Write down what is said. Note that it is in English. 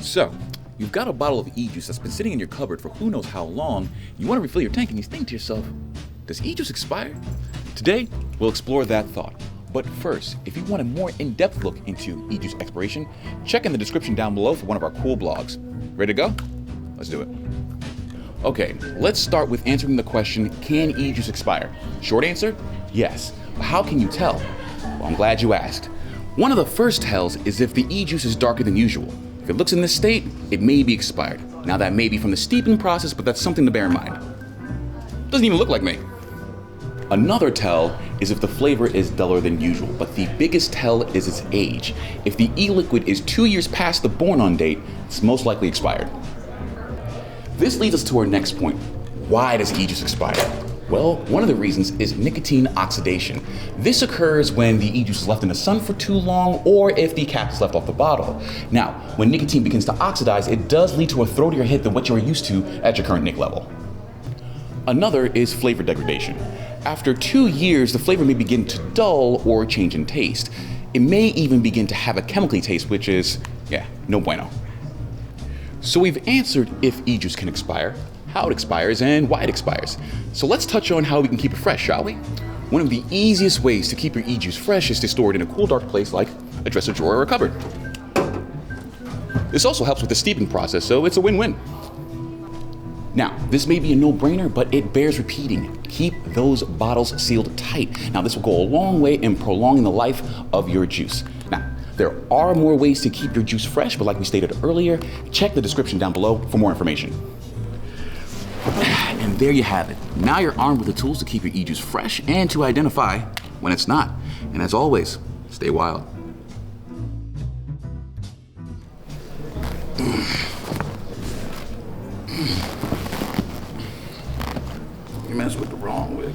So, you've got a bottle of e-juice that's been sitting in your cupboard for who knows how long. You want to refill your tank and you think to yourself, does e-juice expire? Today, we'll explore that thought. But first, if you want a more in-depth look into e-juice expiration, check in the description down below for one of our cool blogs. Ready to go? Let's do it. Okay, let's start with answering the question, can e-juice expire? Short answer, yes. But how can you tell? Well, I'm glad you asked. One of the first tells is if the e-juice is darker than usual. If it looks in this state, it may be expired. Now that may be from the steeping process, but that's something to bear in mind. Doesn't even look like me. Another tell is if the flavor is duller than usual, but the biggest tell is its age. If the e-liquid is 2 years past the born-on date, it's most likely expired. This leads us to our next point. Why does e-juice expire? Well, one of the reasons is nicotine oxidation. This occurs when the e-juice is left in the sun for too long or if the cap is left off the bottle. Now, when nicotine begins to oxidize, it does lead to a throatier hit than what you're used to at your current nic level. Another is flavor degradation. After 2 years, the flavor may begin to dull or change in taste. It may even begin to have a chemically taste, which is, no bueno. So we've answered if e-juice can expire, how it expires, and why it expires. So let's touch on how we can keep it fresh, shall we? One of the easiest ways to keep your e-juice fresh is to store it in a cool, dark place like a dresser drawer or a cupboard. This also helps with the steeping process, so it's a win-win. Now, this may be a no-brainer, but it bears repeating. Keep those bottles sealed tight. Now, this will go a long way in prolonging the life of your juice. Now, there are more ways to keep your juice fresh, but like we stated earlier, check the description down below for more information. And there you have it. Now you're armed with the tools to keep your e-juice fresh and to identify when it's not. And as always, stay wild. You mess with the wrong way.